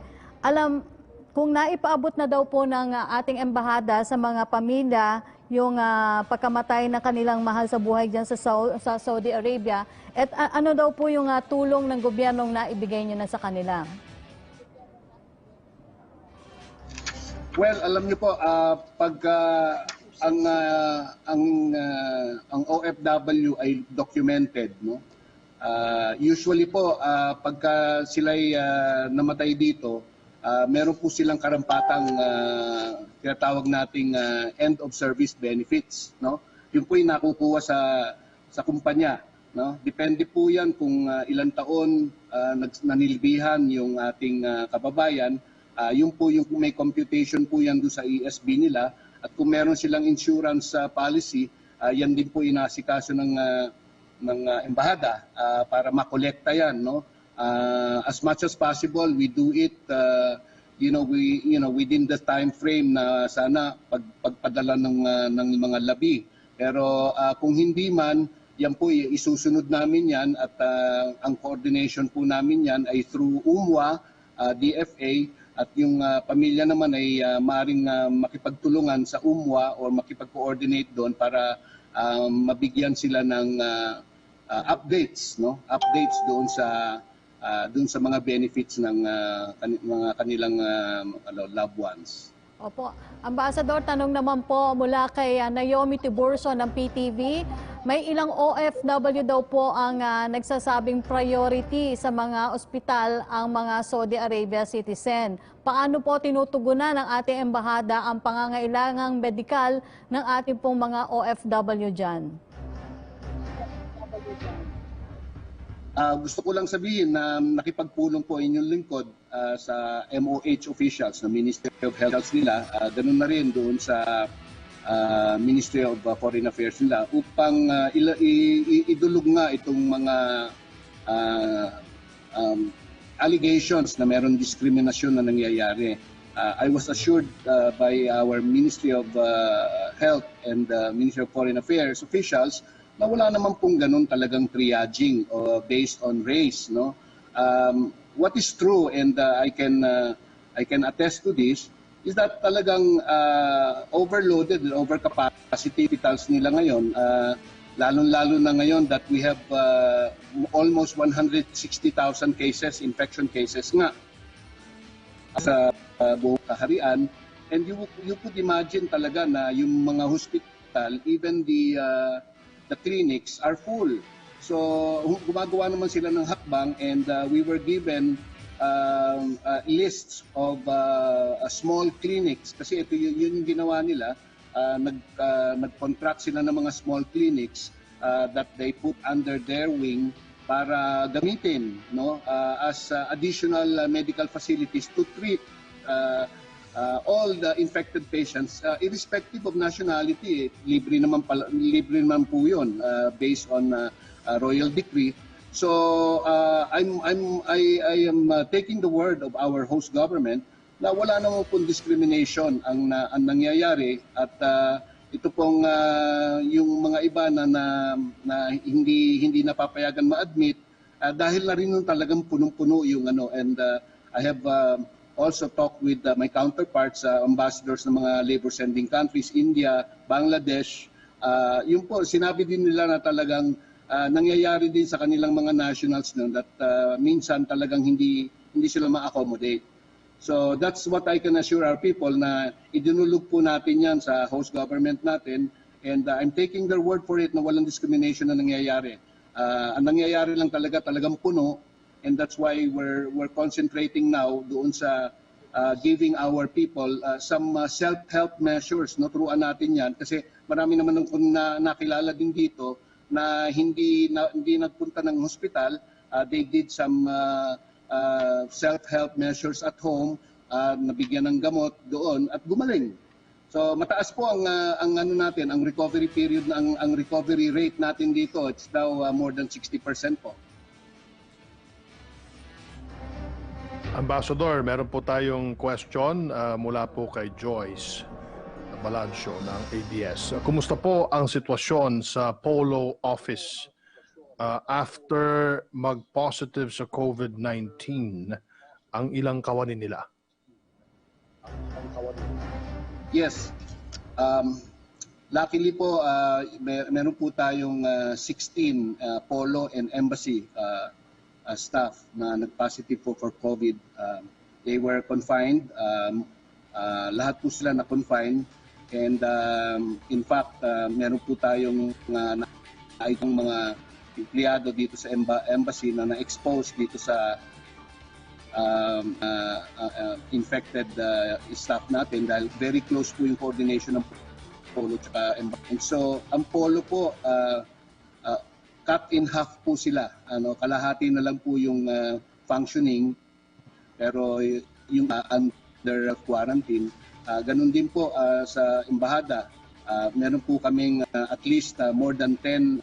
C: Kung naipaabot na daw po ng ating embahada sa mga pamilya yung pagkamatay ng kanilang mahal sa buhay dyan sa Saudi Arabia, at ano daw po yung tulong ng gobyernong naibigay nyo na sa kanila?
F: Well, alam niyo po, pagka ang OFW ay documented, no? Usually po, pagka sila'y namatay dito, meron po silang karampatang tinatawag nating end of service benefits, no? Yun po yung nakukuha sa kumpanya, no? Depende po yan kung ilang taon nanilbihan yung ating kababayan. Yun po yung may computation po yan doon sa ESB nila, at kung meron silang insurance policy, yan din po inasikaso ng embahada para makolekta yan, no? As much as possible, we do it within the time frame na sana pagpadala ng mga labi. Pero kung hindi man, yan po isusunod namin yan, at ang coordination po namin yan ay through UMWA, DFA, at yung pamilya naman ay maaaring makipagtulungan sa UMWA o makipag-coordinate doon para mabigyan sila ng updates, no? Updates doon sa mga benefits ng mga kanilang loved ones.
C: Opo. Ambassador, tanong naman po mula kay Naomi Tiburcio ng PTV. May ilang OFW daw po ang nagsasabing priority sa mga ospital ang mga Saudi Arabia citizen. Paano po tinutugunan ng ating embahada ang pangangailangang medikal ng ating pong mga OFW dyan?
F: Gusto ko lang sabihin na nakipagpulong po inyong lingkod sa MOH officials na Ministry of Health nila, ganun na rin doon sa Ministry of Foreign Affairs nila upang idulog nga itong mga allegations na meron diskriminasyon na nangyayari. I was assured by our Ministry of Health and Ministry of Foreign Affairs officials na wala naman pong ganun talagang triaging based on race, no? What is true, and I can attest to this, is that talagang overloaded and overcapacity hospitals nila ngayon, lalong-lalo na ngayon that we have almost 160,000 cases, infection cases nga sa buong kaharian. And you could imagine talaga na yung mga hospital, even the clinics are full. So gumagawa naman sila ng hakbang, and we were given lists of small clinics, kasi ito yun yung ginawa nila. Nag-contract sila ng mga small clinics that they put under their wing para gamitin, no, as additional medical facilities to treat all the infected patients, irrespective of nationality. Libre naman po yun, based on royal decree. So I am taking the word of our host government na wala naman pong discrimination ang nangyayari, at ito pong yung mga iba na hindi napapayagan ma-admit, dahil na rin yung talagang punong-puno yung and I have also talked with my counterparts, ambassadors ng mga labor sending countries, India, Bangladesh. Yun po, sinabi din nila na talagang nangyayari din sa kanilang mga nationals that minsan talagang hindi sila ma-accommodate. So that's what I can assure our people, na idinulog po natin yan sa host government natin, and I'm taking their word for it na walang discrimination na nangyayari. Ang nangyayari lang talagang puno. And that's why we're concentrating now doon sa giving our people some self-help measures. No, turuan natin yan kasi marami naman na nakilala din dito na hindi nagpunta ng hospital. They did some self-help measures at home, nabigyan ng gamot doon at gumaling. So mataas po ang ano natin, ang recovery period, ang recovery rate natin dito. It's now more than 60% po.
B: Ambassador, meron po tayong question mula po kay Joyce Balancio ng ABS. Kumusta po ang sitwasyon sa Polo office after mag-positive sa COVID-19 ang ilang kawani nila?
F: Yes. Luckily po, meron po tayong 16 Polo and Embassy staff na nag-positive po for COVID. They were confined. Lahat po sila na-confine. And in fact, meron po tayong itong mga empleyado dito sa embassy na na-expose dito sa infected staff natin dahil very close po yung coordination ng Polo at embassy. And so, ang Polo po, cut in half po sila. Kalahati na lang po yung functioning, pero yung under quarantine. Ganun din po sa embahada. Meron po kaming at least more than 10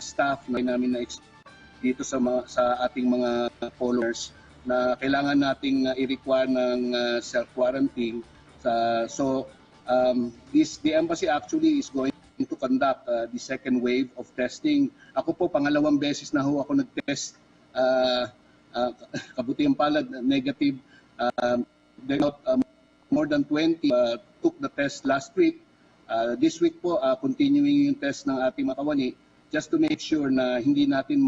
F: staff na namin na dito sa ating mga followers na kailangan nating i-require ng self-quarantine. The embassy actually is going to conduct the second wave of testing. Ako po, pangalawang beses na ho ako nag-test. Kabutihan palad, negative. More than 20 took the test last week. This week po, continuing yung test ng ating mga kawani just to make sure na hindi natin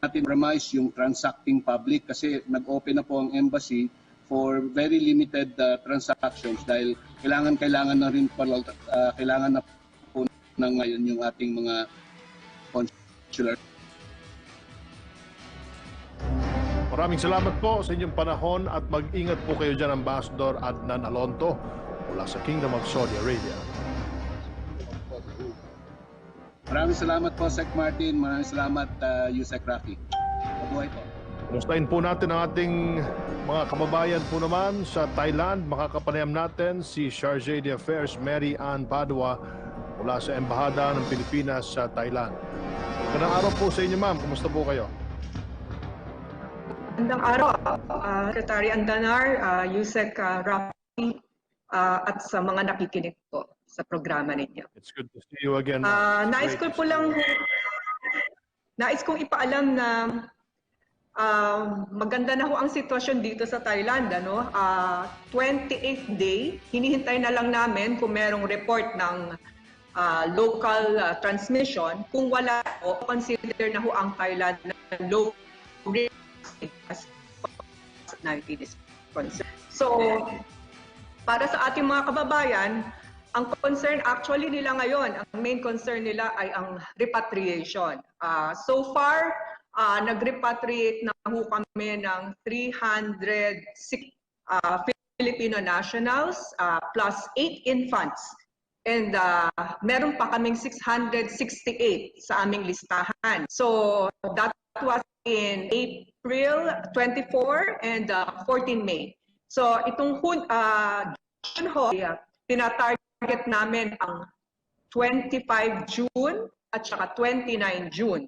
F: compromise yung transacting public kasi nag-open na po ang embassy for very limited transactions dahil kailangan na rin kailangan na po na ngayon yung ating mga consular.
B: Maraming salamat po sa inyong panahon at mag-ingat po kayo dyan, Ambassador Adnan Alonto mula sa Kingdom of Saudi Arabia.
F: Maraming salamat po, Sec Martin. Maraming salamat, Yusek Rocky. Mabuhay po.
B: Kumustahin po natin ang ating mga kababayan po naman sa Thailand. Makakapanayam natin si Chargé d'Affaires Mary Ann Padua mula sa Embahada ng Pilipinas sa Thailand. Magandang araw po sa inyo, ma'am. Kumusta po kayo?
G: Magandang araw, Secretary Andanar, Yusek Rafi, at sa mga nakikinig po sa programa ninyo.
B: It's good to see you again.
G: Nais kong ipaalam na maganda na ho ang sitwasyon dito sa Thailand. 28th day, hinihintay na lang namin kung merong report ng local transmission. Kung wala po, consider na ho ang Thailand na low risk as COVID-19 is concerned. So, para sa ating mga kababayan, ang concern actually nila ngayon, ang main concern nila ay ang repatriation. So far, nag-repatriate na ho kami ng 306 Filipino nationals plus 8 infants. And meron pa kaming 668 sa aming listahan. So that was in April 24 and 14 May. So itong June ho, tinatarget namin ang 25 June at saka 29 June.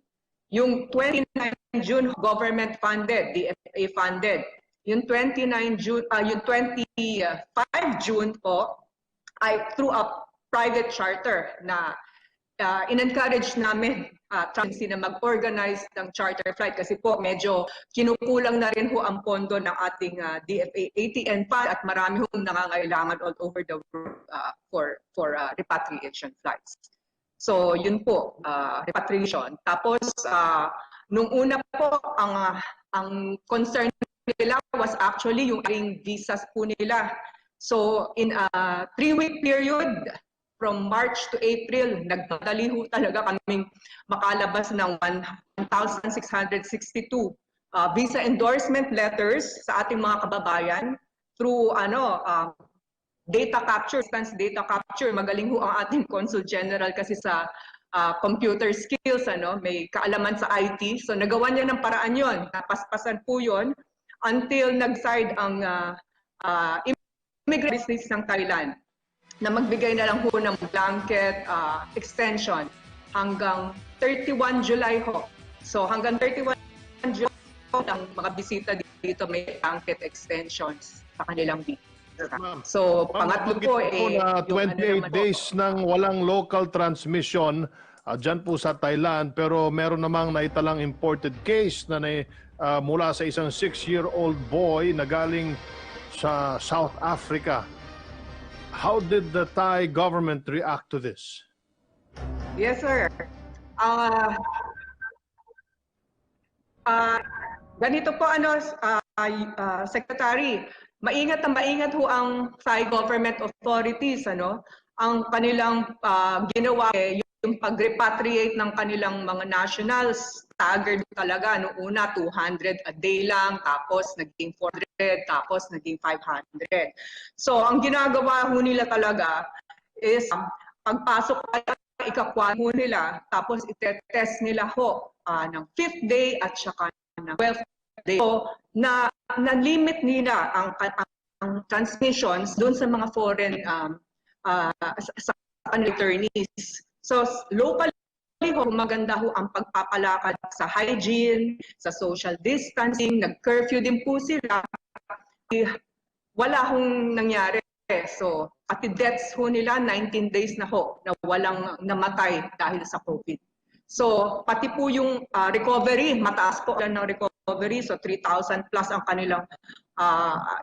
G: Yung 29 June government funded, DFA funded. Yung 29 June, yung 25 June po ay through a private charter na in-encourage namin agency na mag-organize ng charter flight kasi po medyo kinukulang na rin ho ang pondo ng ating DFA ATN fund at marami hong nangangailangan all over the world for repatriation flights. So yun po, repatriation. Tapos nung una po ang concern nila was actually yung visas po nila. So in a 3-week period from March to April, nagdadali ho talaga kaming makalabas ng 1,662 visa endorsement letters sa ating mga kababayan through data capture, distance data capture. Magaling ho ang ating Consul General kasi sa computer skills, may kaalaman sa IT. So nagawa niya ng paraan yon, napaspasan po yon until nag-side ang immigrant business ng Thailand na magbigay na lang ho ng blanket extension hanggang 31 July ho. So hanggang 31 July ho ang mga bisita dito dito may blanket extensions sa kanilang visa.
B: Ma'am.
G: So,
B: Ma'am,
G: pangatlo
B: nabanggit
G: po
B: niyo po na
G: yung
B: 28 days nang walang local transmission dyan po sa Thailand, pero meron namang naitalang imported case na mula sa isang 6-year-old boy na galing sa South Africa. How did the Thai government react to this?
G: Yes, sir. Ganito po, Secretary, maingat ho ang Thai government authorities, ang kanilang ginawa yung pag-repatriate ng kanilang mga nationals, staggered talaga. Noong una, 200 a day lang, tapos naging 400, tapos naging 500. So, ang ginagawa ho nila talaga is pagpasok ikakuha ho nila, tapos itetest nila ho ng 5th day at saka ng 12th day. So, na-limit nila ang transmissions doon sa mga foreign sa attorneys. So, locally ho, maganda ho ang pagpapalakad sa hygiene, sa social distancing, nag-curfew din po sila. Wala hong nangyari. So, pati deaths ho nila, 19 days na ho, na walang namatay dahil sa COVID. So, pati po yung recovery, mataas po ng recovery. So, 3,000 plus ang kanilang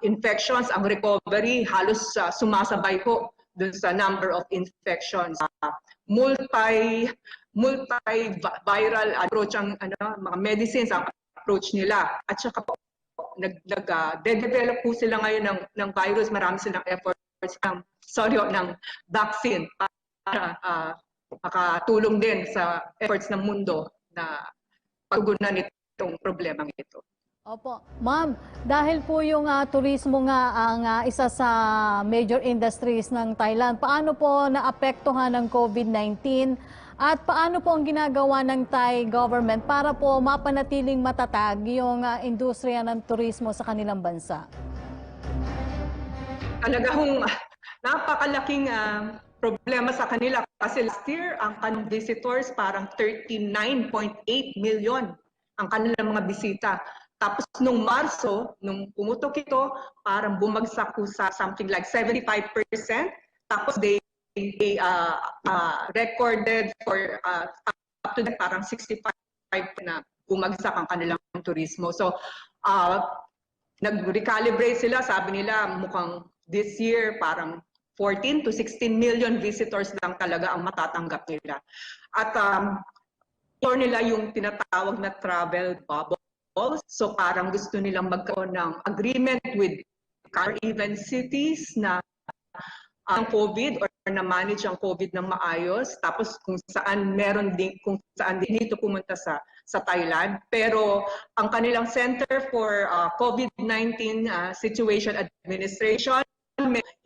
G: infections. Ang recovery halos sumasabay ho dun sa number of infections. Multi-viral approach ang mga medicines ang approach nila. At saka po, nag-develop po sila ngayon ng virus. Marami silang efforts ng vaccine para makatulong din sa efforts ng mundo na paggunan itong problemang ito.
C: Opo. Ma'am, dahil po yung turismo nga ang isa sa major industries ng Thailand, paano po naapektuhan ng COVID-19 at paano po ang ginagawa ng Thai government para po mapanatiling matatag yung industriya ng turismo sa kanilang bansa?
G: Talagang napakalaking problema sa kanila kasi last year ang kanilang visitors parang 39.8 million ang kanilang mga bisita. Tapos nung Marso, nung pumutok ito, parang bumagsak po sa something like 75%. Tapos they recorded for up to parang 65% na bumagsak ang kanilang turismo. So nag-recalibrate sila, sabi nila mukhang this year parang 14 to 16 million visitors lang talaga ang matatanggap nila. At nila yung tinatawag na travel bubble. So parang gusto nilang magkaroon ng agreement with even cities na ang COVID or na manage ang COVID ng maayos, tapos kung saan dito pumunta sa Thailand. Pero ang kanilang Center for COVID-19 Situation Administration,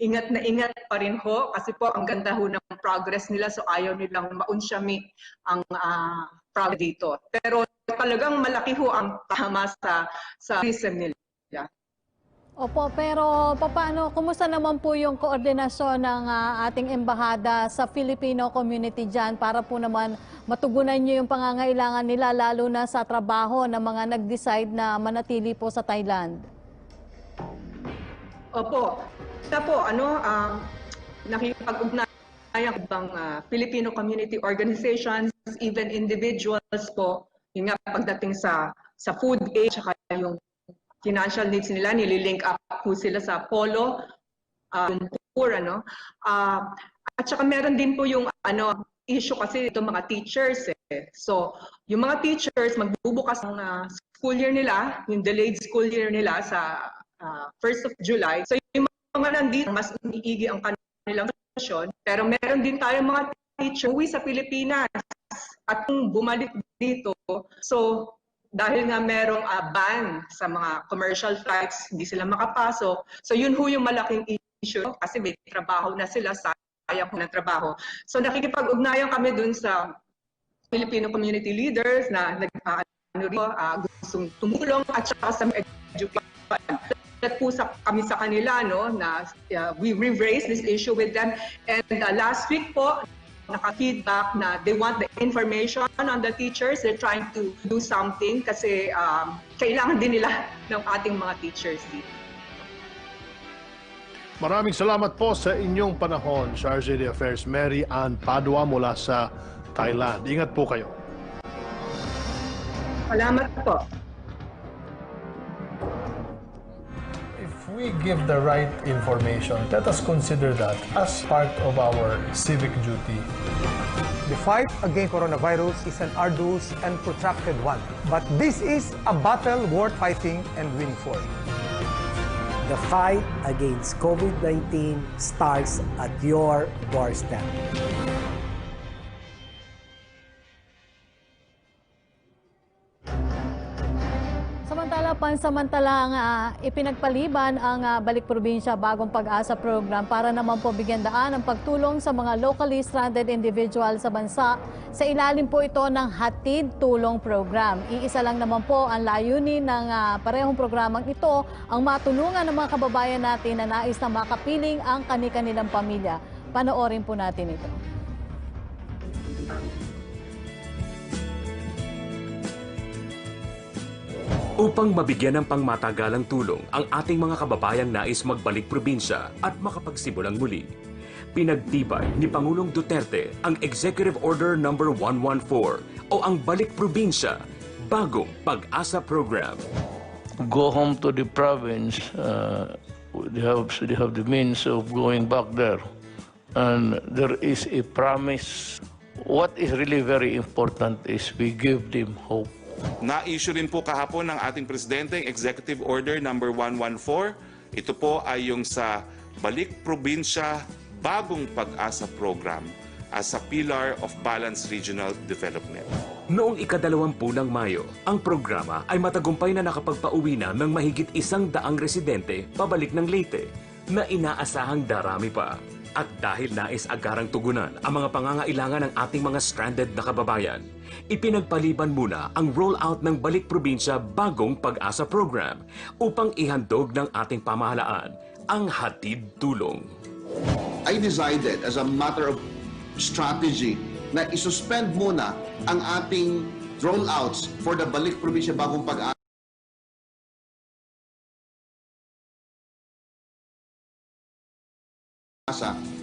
G: ingat na ingat pa rin ho kasi po ang ganda ho ng progress nila, so ayaw nilang maunsyami ang progress dito. Pero talagang malaki ho ang tama sa tourism nila.
C: Opo, pero paano, kumusta naman po yung koordinasyon ng ating embahada sa Filipino community dyan para po naman matugunan nyo yung pangangailangan nila lalo na sa trabaho ng mga nag-decide na manatili po sa Thailand?
G: Opo. Nakikipag-ugnayan ibang Filipino community organizations, even individuals po, yung nga pagdating sa food aid, saka yung financial needs nila, nililink up po sila sa Polo, yung poor, at saka meron din po yung issue kasi itong mga teachers. So, yung mga teachers magbubukas ng school year nila, yung delayed school year nila sa 1st of July. So, yung mga nandito, mas umiigi ang kanilang sitwasyon. Pero meron din tayong mga teacher uwi sa Pilipinas at kung bumalik dito. So, dahil nga merong ban sa mga commercial flights, hindi sila makapasok. So, yun ho yung malaking issue kasi may trabaho na sila, sayang po ng trabaho. So, nakikipag-ugnayan kami dun sa Filipino community leaders na gustong tumulong at saka sa education. Nagpusap kami sa kanila na we raised this issue with them, and last week po naka-feedback na they want the information on the teachers. They're trying to do something kasi kailangan din nila ng ating mga teachers dito.
B: Maraming salamat po sa inyong panahon, Charge d'Affaires Mary Ann Padua mula sa Thailand. Ingat po kayo.
G: Salamat po.
H: If we give the right information, let us consider that as part of our civic duty.
I: The fight against coronavirus is an arduous and protracted one. But this is a battle worth fighting and winning for.
J: The fight against COVID-19 starts at your doorstep.
C: Pansamantalang ipinagpaliban ang Balik Probinsya Bagong Pag-asa program para naman po bigyan daan ang pagtulong sa mga locally stranded individual sa bansa. Sa ilalim po ito ng Hatid Tulong Program. Iisa lang naman po ang layunin ng parehong programang ito, ang matulungan ng mga kababayan natin na nais na makapiling ang kani-kanilang pamilya. Panoorin po natin ito.
K: Upang mabigyan ng pangmatagalang tulong ang ating mga kababayang nais magbalik probinsya at makapagsimulang muli, pinagtibay ni Pangulong Duterte ang Executive Order No. 114 o ang Balik Probinsya Bagong Pag-asa Program.
L: Go home to the province, they have the means of going back there. And there is a promise. What is really very important is we give them hope.
M: Na-issue rin po kahapon ng ating Presidente ang Executive Order No. 114. Ito po ay yung sa Balik Probinsya Bagong Pag-asa Program as a pillar of balanced regional development.
K: Noong ika-20 ng Mayo, ang programa ay matagumpay na nakapagpauwi na ng mahigit 100 residente pabalik ng Leyte na inaasahang darami pa. At dahil nais agarang tugunan ang mga pangangailangan ng ating mga stranded na kababayan, ipinagpaliban muna ang rollout ng Balik Probinsya Bagong Pag-asa Program upang ihandog ng ating pamahalaan ang hatid tulong.
N: I decided as a matter of strategy na isuspend muna ang ating rollouts for the Balik Probinsya Bagong Pag-asa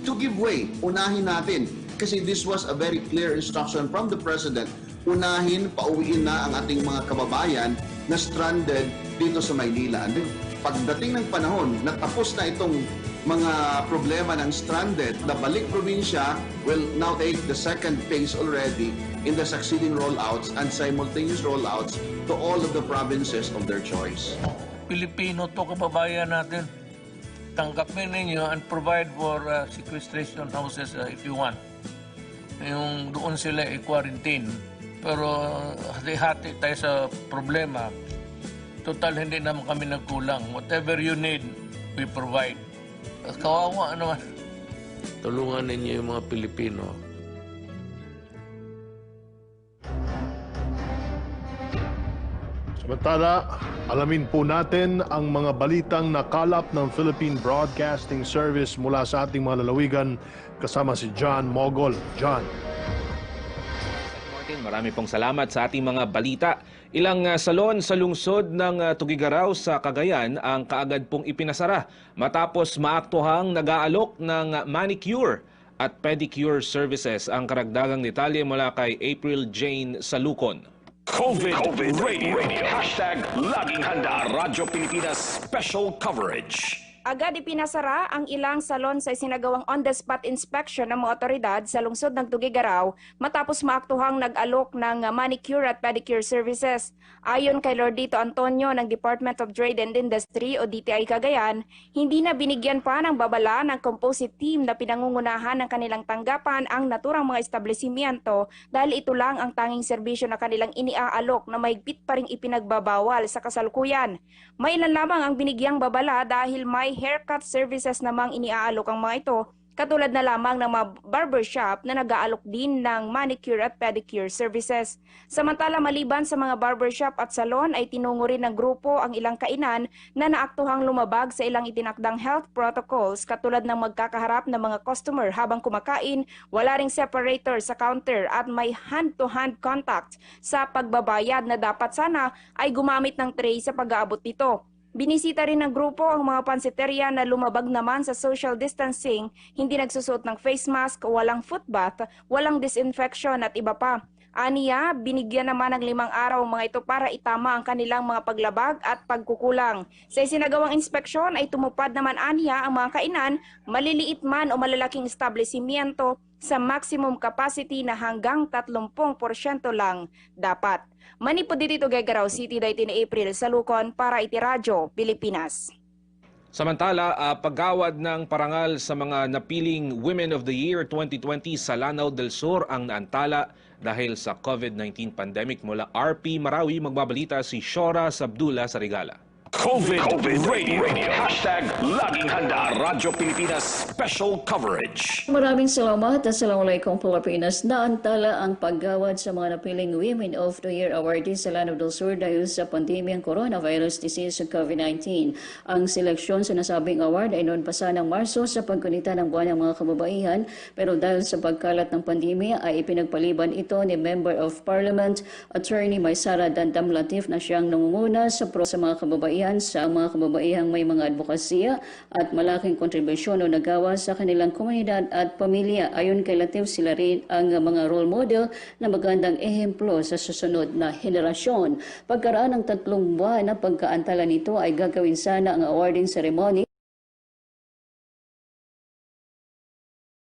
N: to give way. Unahin natin kasi this was a very clear instruction from the President. Unahin, pauwiin na ang ating mga kababayan na stranded dito sa Maynila. And then, pagdating ng panahon na tapos na itong mga problema ng stranded, the Balik Probinsya will now take the second phase already in the succeeding rollouts and simultaneous rollouts to all of the provinces of their choice.
L: Pilipino to kababayan natin. Tanggapin ninyo and provide for sequestration houses if you want. Yung doon sila i-quarantine. Pero hati-hati tayo sa problema. Total, hindi naman kami nagkulang. Whatever you need, we provide. Kawawa naman. Tulungan ninyo yung mga Pilipino.
B: Samantala, alamin po natin ang mga balitang nakalap ng Philippine Broadcasting Service mula sa ating mga lalawigan kasama si John Mogol. John.
O: Martin, marami pong salamat sa ating mga balita. Ilang salon sa lungsod ng Tugigaraw sa Cagayan ang kaagad pong ipinasara matapos maaktuhang nag-aalok ng manicure at pedicure services. Ang karagdagang detalye mula kay April Jane Salukon.
P: COVID Radio. Hashtag Laging Handa Radyo Pilipinas Special Coverage.
Q: Agad ipinasara ang ilang salon sa isinagawang on-the-spot inspection ng mga otoridad sa lungsod ng Tugigaraw matapos maaktuhang nag-alok ng manicure at pedicure services. Ayon kay Lordito Antonio ng Department of Trade and Industry o DTI Cagayan, hindi na binigyan pa ng babala ng composite team na pinangungunahan ng kanilang tanggapan ang naturang mga establishmento dahil ito lang ang tanging serbisyo na kanilang iniaalok na mahigpit pa ring ipinagbabawal sa kasalukuyan. May ilan lamang ang binigyang babala dahil may haircut services namang iniaalok ang mga ito katulad na lamang ng mga barbershop na nag-aalok din ng manicure at pedicure services. Samantala, maliban sa mga barbershop at salon ay tinungo rin ng grupo ang ilang kainan na naaktuhang lumabag sa ilang itinakdang health protocols katulad ng magkakaharap ng mga customer habang kumakain, wala ring separator sa counter at may hand-to-hand contact sa pagbabayad na dapat sana ay gumamit ng tray sa pag-aabot nito. Binisita rin ng grupo ang mga pansiteria na lumabag naman sa social distancing, hindi nagsusuot ng face mask, walang foot bath, walang disinfection at iba pa. Aniya, binigyan naman ng 5 araw mga ito para itama ang kanilang mga paglabag at pagkukulang. Sa isinagawang inspeksyon ay tumupad naman aniya ang mga kainan, maliliit man o malalaking establishmento sa maximum capacity na hanggang 30% lang dapat. Manipod dito Tuguegarao City, 19 April, sa Lucon para Itiradyo, Pilipinas.
O: Samantala, paggawad ng parangal sa mga napiling Women of the Year 2020 sa Lanao del Sur ang naantala dahil sa COVID-19 pandemic. Mula RP Marawi, magbabalita si Shora Sabdula sa Regala.
P: COVID Radio. Hashtag Laging Handa Radyo Pilipinas Special Coverage.
R: Maraming salamat at Assalamualaikum Pilipinas. Naantala ang paggawad sa mga napiling Women of the Year awardees sa Lanao del Sur dahil sa pandemyang coronavirus disease sa COVID-19. Ang seleksyon sa nasabing award ay noon pa sanang Marso sa pagkunita ng buwan ng mga kababaihan, pero dahil sa pagkalat ng pandemya ay ipinagpaliban ito ni Member of Parliament Attorney Maysara Dandam Latif na siyang nangunguna sa pro sa mga kababaihan sa mga kababaihang may mga advokasya at malaking kontribusyon o nagawa sa kanilang komunidad at pamilya. Ayon kay Latif, sila rin ang mga role model na magandang ehemplo sa susunod na henerasyon. Pagkaraan ng 3 buwan na pagkaantala nito ay gagawin sana ang awarding ceremony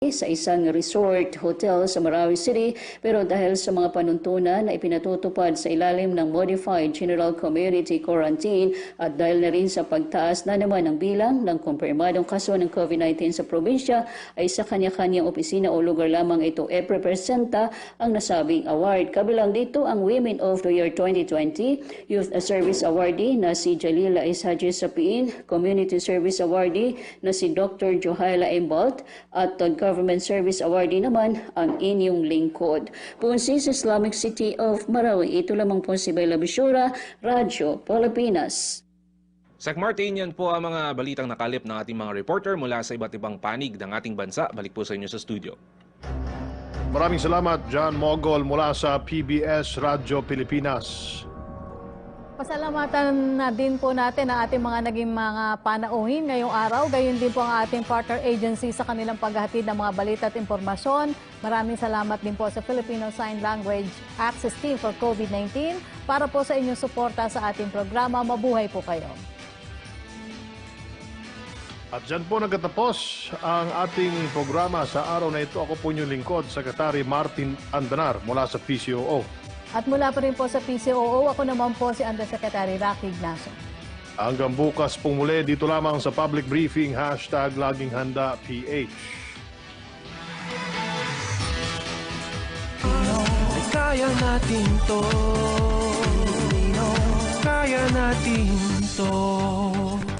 R: sa isang resort hotel sa Marawi City, pero dahil sa mga panuntunan na ipinatutupad sa ilalim ng Modified General Community Quarantine at dahil na rin sa pagtaas na naman ng bilang ng kumpirmadong kaso ng COVID-19 sa probinsya, ay sa kanya-kanyang opisina o lugar lamang ito e-presenta ang nasabing award. Kabilang dito ang Women of the Year 2020, Youth Service Awardee na si Jalila Ishaji Sapiin, Community Service Awardee na si Dr. Johaila Embalt at Government Service Awardee naman ang inyong lingkod. Punsi sa Islamic City of Marawi, ito lamang po si Bella Bishura, Radyo Pilipinas.
O: Sec Martin, yan po ang mga balitang nakalip ng ating mga reporter mula sa iba't ibang panig ng ating bansa. Balik po sa inyo sa studio.
B: Maraming salamat, John Mogol mula sa PBS Radyo Pilipinas.
C: Pasalamatan na din po natin ang ating mga naging mga panauhin ngayong araw. Gayon din po ang ating partner agency sa kanilang paghahatid ng mga balita at impormasyon. Maraming salamat din po sa Filipino Sign Language Access Team for COVID-19 para po sa inyong suporta sa ating programa. Mabuhay po kayo.
B: At dyan po nagtatapos ang ating programa sa araw na ito. Ako po inyong lingkod, Secretary Martin Andanar mula sa PCOO.
C: At mula pa rin po sa PCOO, ako naman po si Undersecretary Rocky Ignacio.
B: Hanggang bukas pong muli dito lamang sa public briefing, hashtag Laging Handa PH.
S: Kaya natin to. Kaya natin to.